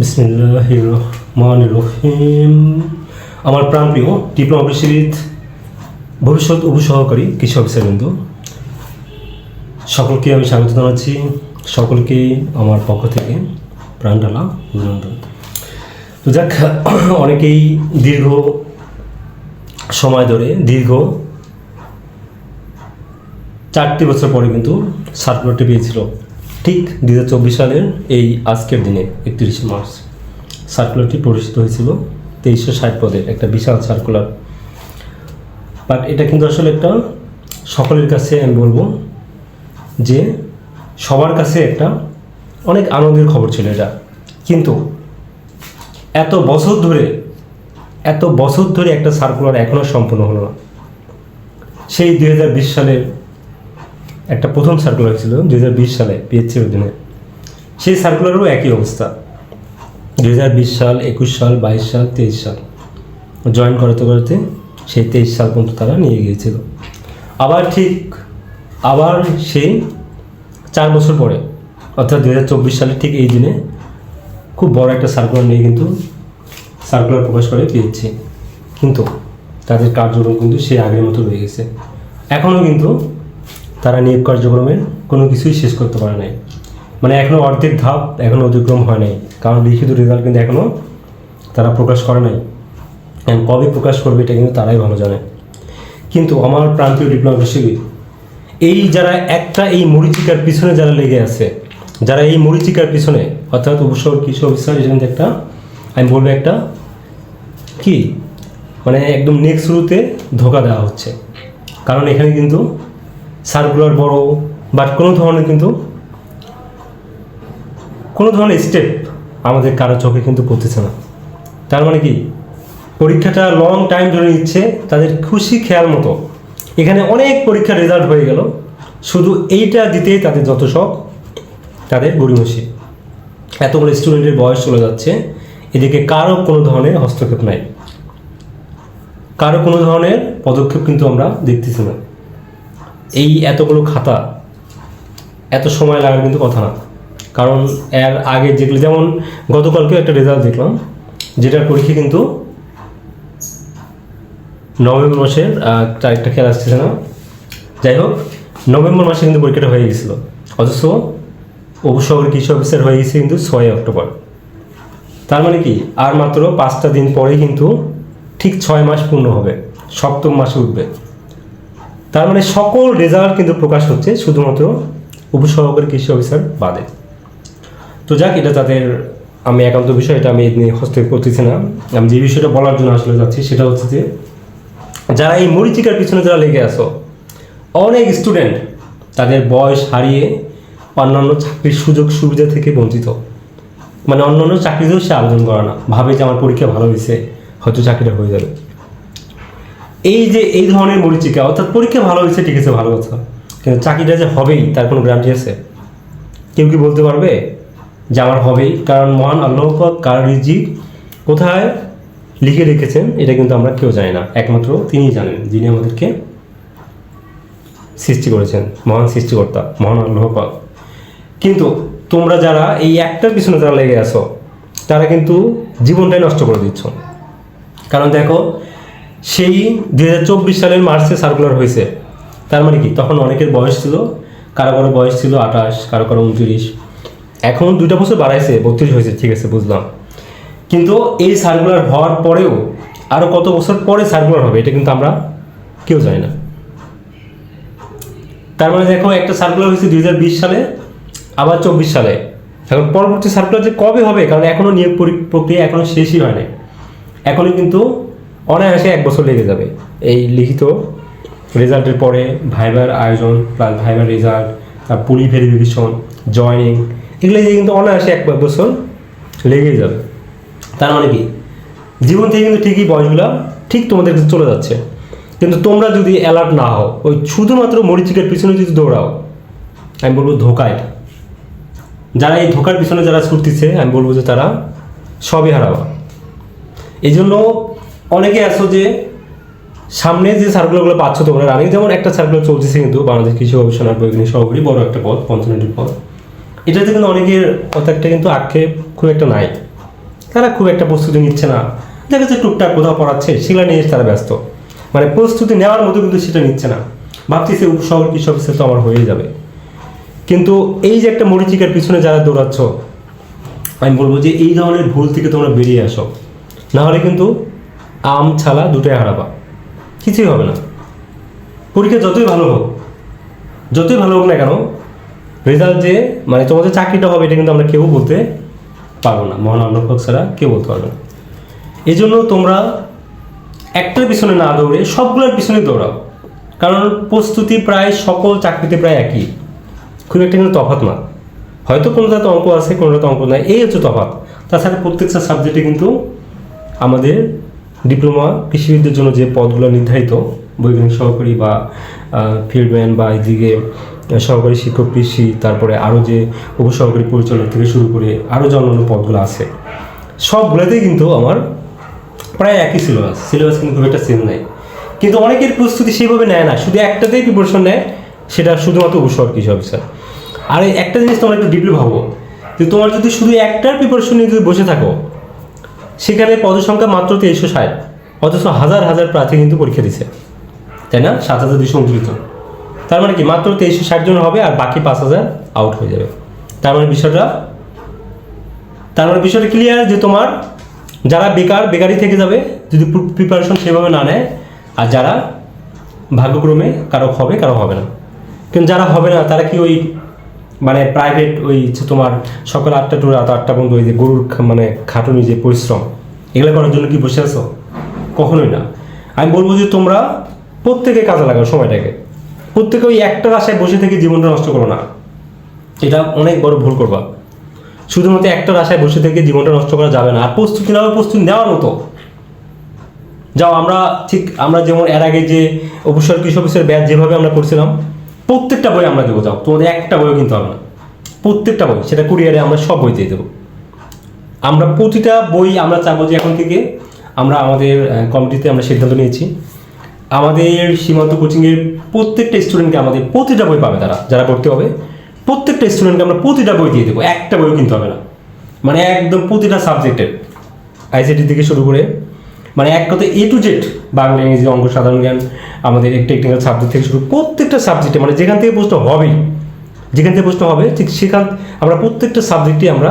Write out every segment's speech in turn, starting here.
বিসমিল্লাহির রহমানির রহিম। আমার প্রাণপ্রিয় ডিপ্লোমা অফিসার ভবিষ্যৎ উপসহকারী কৃষি অফিসারবৃন্দ, সকলকে আমি স্বাগত জানাচ্ছি। সকলকে আমার পক্ষ থেকে প্রাণ ঢালা অভিনন্দন। তো যাক, অনেকেই দীর্ঘ সময় ধরে দীর্ঘ 4টি বছর পরে কিন্তু সার্কুলারটি পেয়েছিল। ঠিক 2024 সালের এই আজকের দিনে 31শে মার্চ সার্কুলারটি প্রকাশিত হয়েছিল। 2360 পদের একটা বিশাল সার্কুলার। বাট এটা কিন্তু আসলে একটা সকলের কাছে আমি বলবো যে সবার কাছে একটা অনেক আনন্দের খবর ছিল এটা। কিন্তু এত বছর ধরে একটা সার্কুলার এখনও সম্পূর্ণ হলো না। সেই 2020 সালের একটা প্রথম সার্কুলার ছিল 2020 সালে পিএইচসির অধীনে। সেই সার্কুলারও একই অবস্থা। 2020 সাল, 21 সাল, 22 সাল, 23 সাল জয়েন করতে সেই 23 সাল পর্যন্ত তারা নিয়ে গিয়েছিল। আবার সেই 4 বছর পরে অর্থাৎ 2024 সালে ঠিক এই দিনে খুব বড় একটা সার্কুলার নিয়ে কিন্তু সার্কুলার প্রকাশ করে পেয়েছি। কিন্তু তাদের কার্যক্রম কিন্তু সেই আগের মতো রয়ে গেছে। এখনও কিন্তু তারা নিয়োগ কার্যক্রমের কোনো কিছুই শেষ করতে পারে নাই। মানে এখনও অর্ধেক ধাপ এখনও অতিক্রম হয় নাই, কারণ লিখিত রেজাল্ট কিন্তু এখনও তারা প্রকাশ করে নাই। কবে প্রকাশ করবে এটা কিন্তু তারাই ভালো জানে। কিন্তু আমার প্রান্তীয় ডিপ্লোমা অফিসার যারা এই মরিচিকার পিছনে যারা লেগে আছে, যারা এই মরিচিকার পিছনে অর্থাৎ উপসহকারী কৃষি অফিসার, এটা কিন্তু একটা আমি বলবো একটা কি মানে একদম নেক্সট শুরুতে ধোকা দেওয়া হচ্ছে। কারণ এখানে কিন্তু সার্কুলার বড়, বাট কোনো ধরনের স্টেপ আমাদের কারো চোখে কিন্তু পড়তেছে না। তার মানে কি পরীক্ষাটা লং টাইম ধরে নিচ্ছে তাদের খুশি খেয়াল মতো। এখানে অনেক পরীক্ষার রেজাল্ট হয়ে গেল, শুধু এইটা দিতেই তাদের যত সব, তাদের গড়িমসি। এতগুলো স্টুডেন্টের বয়স চলে যাচ্ছে, এদিকে কারো কোনো ধরনের হস্তক্ষেপ নাই, কারো কোনো ধরনের পদক্ষেপ কিন্তু আমরা দেখতেছি না। এই এতগুলো খাতা এত সময় লাগার কিন্তু কথা না। কারণ এর আগে যেগুলো, যেমন গতকালকেও একটা রেজাল্ট দেখলাম, যেটার পরীক্ষা কিন্তু নভেম্বর মাসের তারিখটা খেয়াল আসতেছে না, যাই হোক নভেম্বর মাসে কিন্তু পরীক্ষাটা হয়ে গেছিল। অথচ উপসহকারী কৃষি অফিসার হয়ে গেছে কিন্তু 6 অক্টোবর। তার মানে কি আর মাত্র 5টা দিন পরেই কিন্তু ঠিক 6 মাস পূর্ণ হবে, 7ম মাসে উঠবে। তার মানে সকল রেজাল্ট কিন্তু প্রকাশ হচ্ছে শুধুমাত্র উপসহকারী কৃষি অফিসার বাদে। তো যাক, এটা তাদের আমি একান্ত বিষয়, এটা আমি নিয়ে হস্তক্ষেপ করতেছি না। আমি যে বিষয়টা বলার জন্য আসলে যাচ্ছি সেটা হচ্ছে যে যারা এই মরিচিকার পিছনে যারা লেগে আসো, অনেক স্টুডেন্ট তাদের বয়স হারিয়ে অন্যান্য চাকরির সুযোগ সুবিধা থেকে বঞ্চিত। মানে অন্যান্য চাকরিতেও সে আবেদন করে না, ভাবে যে আমার পরীক্ষা ভালো হয়েছে, হয়তো চাকরিটা হয়ে যাবে। এই ধরনের মরিচিকা, অর্থাৎ পরীক্ষা ভালো হয়েছে ঠিক আছে, ভালো কথা, কিন্তু চাকরিটা যে হবেই তার কোনো গ্যারান্টি আছে? কেউ কি বলতে পারবে যে আমার হবেই? কারণ মহান আল্লাহ পাক কার রিজিক কোথায় লিখে রেখেছেন এটা কিন্তু আমরা কেউ জানি না, একমাত্র তিনিই জানেন, যিনি আমাদেরকে সৃষ্টি করেছেন, মহান সৃষ্টিকর্তা মহান আল্লাহ পাক। কিন্তু তোমরা যারা এই একটার পিছনে যারা লেগে আসো, তারা কিন্তু জীবনটাই নষ্ট করে দিচ্ছ। কারণ দেখো, সেই 2024 সালের মার্চে সার্কুলার হয়েছে। তার মানে কি তখন অনেকের বয়স ছিল, কারো বয়স ছিল 28, কারো 29, এখন 2টা বছর বাড়াইছে, 32 হয়েছে, ঠিক আছে বুঝলাম। কিন্তু এই সার্কুলার হওয়ার পরেও আরও কত বছর পরে সার্কুলার হবে এটা কিন্তু আমরা কেউ জানি না। তার মানে দেখো, একটা সার্কুলার হয়েছে 2020 সালে, আবার 24 সালে। এখন পরবর্তী সার্কুলার যে কবে হবে, কারণ এখনও নিয়োগ প্রক্রিয়া এখনও শেষই হয় নাই। এখনই কিন্তু অনায়াসে 1 বছর লেগে যাবে। এই লিখিত রেজাল্টের পরে ভাইবার আয়োজন, প্লাস ভাইবার রেজাল্ট, তার পুলি ভেরিফিকেশন, জয়নিং, এগুলো দিয়ে কিন্তু অনায়াসে 1 বছর লেগেই যাবে। তার মানে কি জীবন থেকে কিন্তু ঠিকই বয়সগুলো ঠিক তোমাদের কাছে চলে যাচ্ছে। কিন্তু তোমরা যদি অ্যালার্ট না হও, ওই শুধুমাত্র মরিচিকার পিছনে যদি দৌড়াও, আমি বলবো ধোকা এটা। যারা এই ধোকার পিছনে যারা ছুটতেছে, আমি বলবো যে তারা সবই হারাবা। এই জন্য অনেকে আছো যে সামনে যে সার্কুলারগুলো পাচ্ছ তোমরা রানিং, যেমন একটা সার্কুলার চলতেছে কিন্তু বাংলাদেশ কৃষি গবেষণা বৈজ্ঞানিক সহকারী, বড় একটা পদ, পঞ্চায়েতের পদ। এটাতে কিন্তু অনেকের কথা একটা কিন্তু আক্ষেপ খুব একটা নাই। তারা খুব একটা প্রস্তুতি নিচ্ছে না, দেখা যাচ্ছে টুকটাক কোথাও পড়াচ্ছে সেগুলো নিয়ে তারা ব্যস্ত, মানে প্রস্তুতি নেওয়ার মতো কিন্তু সেটা নিচ্ছে না, ভাবতেছে উপশহর কৃষি অফিসে তো আমার হয়ে যাবে। কিন্তু এই যে একটা মরিচিকার পিছনে যারা দৌড়াচ্ছ, আমি বলবো যে এই ধরনের ভুল থেকে তোমরা বেরিয়ে আসো, না হলে কিন্তু আম ছালা দুটোই হারাবা, কিছুই হবে না। পরীক্ষা যতই ভালো হোক না কেন, রেজাল্ট যে মানে তোমাদের চাকরিটা হবে এটা কিন্তু আমরা কেউ বলতে পারবো না, মহান আল্লাহ পাক ছাড়া কেউ বলতে পারবে না। এই জন্য তোমরা একটার পিছনে না দৌড়ে সবগুলোর পিছনে দৌড়াও, কারণ প্রস্তুতি প্রায় সকল চাকরিতে প্রায় একই, খুব একটা কিন্তু তফাৎ না, হয়তো কোনোটাতে অঙ্ক আছে কোনোটাতে অঙ্ক নাই, এই হচ্ছে তফাৎ। তাছাড়া প্রত্যেকটা সাবজেক্টে কিন্তু আমাদের ডিপ্লোমা কৃষিবিদদের জন্য যে পদগুলো নির্ধারিত, বৈজ্ঞানিক সহকারী বা ফিল্ডম্যান বা এদিকে সহকারী শিক্ষক কৃষি, তারপরে আরও যে উপসহকারী পরিচালক থেকে শুরু করে আরও যে অন্যান্য পদগুলো আছে, সবগুলোতেই কিন্তু আমার প্রায় একই সিলেবাস কিন্তু খুব একটা চেঞ্জ নাই। কিন্তু অনেকের প্রস্তুতি সেইভাবে নেয় না, শুধু একটাতেই প্রিপারেশন নেয়, সেটা শুধুমাত্র উপসহকারী কৃষি অফিসার। আর একটা জিনিস তোমরা একটু ডিপলি ভাবো, যে তোমার যদি শুধু একটার প্রিপারেশন নিয়ে যদি বসে থাকো, সেখানে পদসংখ্যা মাত্র 2360, অথচ হাজার হাজার প্রার্থী কিন্তু পরীক্ষা দিচ্ছে, তাই না? 7229 জন, তার মানে কি মাত্র 2360 জন হবে আর বাকি 5000 আউট হয়ে যাবে। তার মানে বিষয়টা ক্লিয়ার যে তোমার যারা বেকারই থেকে যাবে যদি প্রিপারেশন সেভাবে না নেয়, আর যারা ভাগ্যক্রমে কারো হবে না। কিন্তু যারা হবে না তারা কি ওই মানে প্রাইভেট ওই তোমার সকাল 8টা টু রাত 8টা পর্যন্ত ওই যে গরুর মানে খাটুনি যে পরিশ্রম, এগুলো করার জন্য কি বসে আছো? কখনোই না। আমি বলবো যে তোমরা প্রত্যেকে কাজে লাগাও সময়টাকে, প্রত্যেকে ওই একটা আশায় বসে থেকে জীবনটা নষ্ট করো না, এটা অনেক বড় ভুল করবা। শুধুমাত্র একটা আশায় বসে থেকে জীবনটা নষ্ট করা যাবে না। আর প্রস্তুতি নেওয়ার মতো যাও, আমরা যেমন এর আগে যে অবসর কৃষি অফিসের ব্যাচ যেভাবে আমরা করছিলাম, প্রত্যেকটা বই আমরা দেবো। যাও, তোমাদের একটা বইও কিনতে হবে না, প্রত্যেকটা বই, সেটা কুরিয়ারে আমরা সব বই দিয়ে দেবো। আমরা প্রতিটা বই আমরা চাবো যে এখন থেকে আমরা আমাদের কমিটিতে আমরা সিদ্ধান্ত নিয়েছি, আমাদের সীমান্ত কোচিংয়ের প্রত্যেকটা স্টুডেন্টকে আমাদের প্রতিটা বই পাবে, যারা ভর্তি হবে প্রত্যেকটা স্টুডেন্টকে আমরা প্রতিটা বই দিয়ে দেবো, একটা বইও কিনতে হবে না। মানে একদম প্রতিটা সাবজেক্টের আইসিটি থেকে শুরু করে মানে এক কথা A to Z, বাংলা, ইংরেজি, অঙ্ক, সাধারণ জ্ঞান, আমাদের টেকনিক্যাল সাবজেক্ট থেকে শুরু প্রত্যেকটা সাবজেক্টে মানে যেখান থেকে প্রশ্ন হবে ঠিক সেখান আমরা প্রত্যেকটা সাবজেক্টে আমরা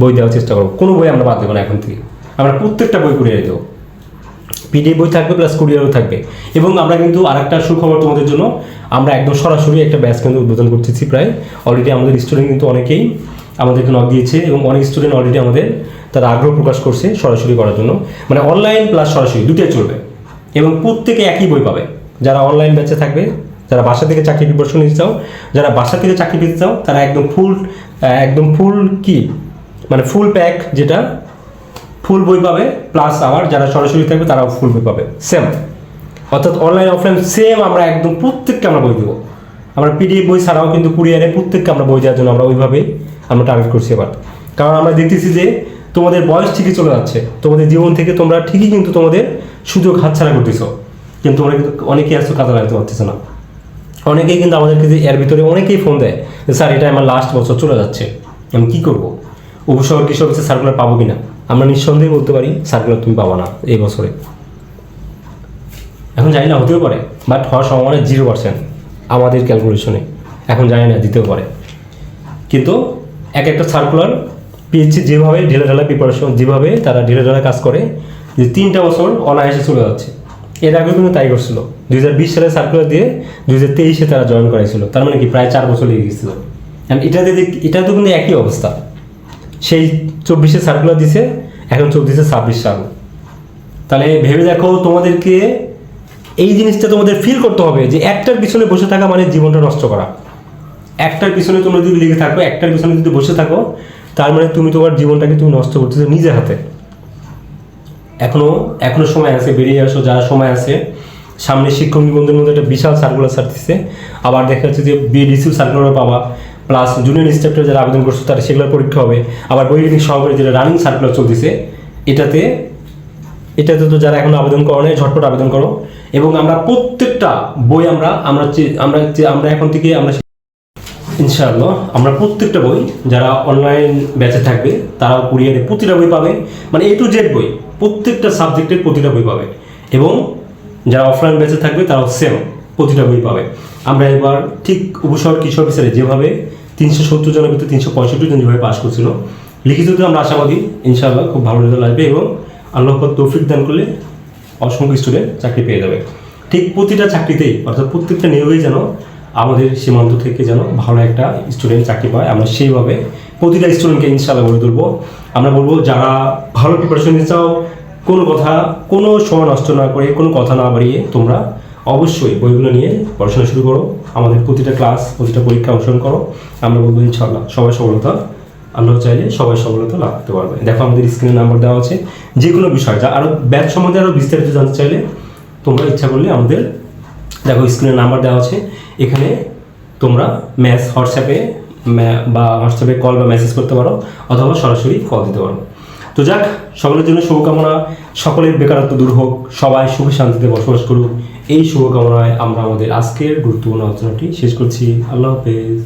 বই দেওয়ার চেষ্টা করবো। কোনো বই আমরা বাদ দেবো না, এখন থেকে আমরা প্রত্যেকটা বই কুরিয়ারে দেবো। পিডিএফ বই থাকবে প্লাস কুরিয়ারও থাকবে। এবং আমরা কিন্তু আরেকটা সুখবর তোমাদের জন্য, আমরা একদম সরাসরি একটা ব্যাচ কিন্তু উদ্বোধন করতেছি। প্রায় অলরেডি আমাদের স্টুডেন্ট কিন্তু অনেকেই আমাদেরকে নক দিয়েছে এবং অনেক স্টুডেন্ট অলরেডি আমাদের তারা আগ্রহ প্রকাশ করছে সরাসরি করার জন্য। মানে অনলাইন প্লাস সরাসরি দুটোই চলবে এবং প্রত্যেকে একই বই পাবে। যারা অনলাইন ব্যাচে থাকবে, যারা বাসা থেকে চাকরি প্রিপারেশন নিতে চাও, যারা বাসা থেকে চাকরি পেতে চাও, তারা একদম ফুল কি মানে ফুল প্যাক, যেটা ফুল বই পাবে, প্লাস আবার যারা সরাসরি থাকবে তারাও ফুল বই পাবে সেম। অর্থাৎ অনলাইন অফলাইন সেম, আমরা একদম প্রত্যেককে আমরা বই দেবো। আমরা পিডিএফ বই ছাড়াও কিন্তু কুরিয়ারে প্রত্যেককে আমরা বই দেওয়ার জন্য আমরা ওইভাবেই আমরা টার্গেট করছি এবার। কারণ আমরা দেখতেছি যে তোমাদের বয়স ঠিকই চলে যাচ্ছে, তোমাদের জীবন থেকে তোমরা ঠিকই কিন্তু তোমাদের সুযোগ হাতছাড়া করতেছো, কিন্তু তোমরা কিন্তু অনেকেই আসছো কাজে লাগাতে পারতেছো না। অনেকেই কিন্তু আমাদেরকে যে এর ভিতরে অনেকেই ফোন দেয় যে স্যার এটা আমার লাস্ট বছর চলে যাচ্ছে, আমি কী করবো, উপশহর কৃষি অফিসে সার্কুলার পাবো কিনা? আমরা নিঃসন্দেহে বলতে পারি সার্কুলার তুমি পাবো না এই বছরে। এখন জানি না, হতেও পারে, বাট হওয়ার সম্ভাবনা 0% আমাদের ক্যালকুলেশনে। এখন জানি না, দিতেও পারে। কিন্তু একটা সার্কুলার পিএইচসি যেভাবে ঢেলে প্রিপারেশন, যেভাবে তারা ঢেলে কাজ করে, যে 3টা বছর অনায়াসে চলে যাচ্ছে। এর আগেও কিন্তু তাই করছিল, 2020 সালে সার্কুলার দিয়ে 2023-এ তারা জয়েন করাইছিল। তার মানে কি প্রায় 4 বছর লেগে গেছিল। এটা তো কিন্তু একই অবস্থা। সেই 24-এ সার্কুলার দিছে, এখন চলতেছে 26 সাল। তাহলে ভেবে দেখো, তোমাদেরকে এই জিনিসটা তোমাদের ফিল করতে হবে যে একটার পিছনে বসে থাকা মানে জীবনটা নষ্ট করা। একটার পিছনে তোমরা যদি লেগে থাকো, একটার পিছনে যদি বসে থাকো, তার মানে তুমি তোমার জীবনটাকে তুমি নষ্ট করতেছো নিজের হাতে। এখনো সময় আছে, বেরিয়ে আসো যারা সময় আছে। সামনে শিক্ষক নিবন্ধনের মধ্যে একটা বিশাল সার্কুলার ছাড়তেছে, আবার দেখা যাচ্ছে যে বিএডিসিউ সার্কুলার পাবা, প্লাস জুনিয়র ইনস্ট্রাক্টর যারা আবেদন করছো তারা সেগুলোর পরীক্ষা হবে। আবার বৈজ্ঞানিক সহকারী যেটা রানিং সার্কুলার চলতেছে, এটাতে তো যারা এখন আবেদন করো নাই, ঝটপট আবেদন করো। এবং আমরা প্রত্যেকটা বই আমরা এখন থেকে আমরা ইনশাআল্লাহ আমরা প্রত্যেকটা বই যারা অনলাইন ব্যাচে থাকবে তারাও কুরিয়ারে প্রতিটা বই পাবে, মানে A to Z বই, প্রত্যেকটা সাবজেক্টের প্রতিটা বই পাবে। এবং যারা অফলাইন ব্যাচে থাকবে তারাও সেম প্রতিটা বই পাবে। আমরা এবার ঠিক উপশহর কৃষি অফিসারে যেভাবে 370 জনের ভিতরে 365 জন যেভাবে পাস করছিল, লিখিততে আমরা আশাবাদী ইনশাআল্লাহ খুব ভালো রেজাল্ট আসবে এবং আল্লাহ পাক তৌফিক দান করলে অসংখ্য স্টুডেন্ট চাকরি পেয়ে যাবে। ঠিক প্রতিটা চাকরিতেই অর্থাৎ প্রত্যেকটা নিয়োগেই যেন আমাদের সীমান্ত থেকে যেন ভালো একটা স্টুডেন্ট চাকরি পায়, আমরা সেইভাবে প্রতিটা স্টুডেন্টকে ইনশাআল্লাহ গড়ে তুলবো। আমরা বলবো যারা ভালো প্রিপারেশন নিতে চাও, কোনো সময় নষ্ট না করে, কোনো কথা না বাড়িয়ে তোমরা অবশ্যই বইগুলো নিয়ে পড়াশোনা শুরু করো, আমাদের প্রতিটা ক্লাস প্রতিটা পরীক্ষা অংশগ্রহণ করো। আমরা বলবো ইনশাআল্লাহ সবাই সফলতা, আল্লাহ চাইলে সবাই সফলতা লাভ করতে পারবে। দেখো আমাদের স্ক্রিনে নাম্বার দেওয়া আছে, যে কোনো বিষয় যা আরও ব্যাচ সম্বন্ধে আরও বিস্তারিত জানতে চাইলে তোমরা ইচ্ছা করলে আমাদের দেখো স্ক্রিনে নাম্বার দেওয়া আছে, এখানে তোমরা হোয়াটসঅ্যাপে কল বা মেসেজ করতে পারো অথবা সরাসরি কল দিতে পারো। তো যাক, সকলের জন্য শুভকামনা, সকলের বেকারত্ব দূর হোক, সবাই সুখে শান্তিতে বসবাস করুক, এই শুভকামনায় আমরা আমাদের আজকের গুরুত্বপূর্ণ আলোচনাটি শেষ করছি। আল্লাহ হাফেজ।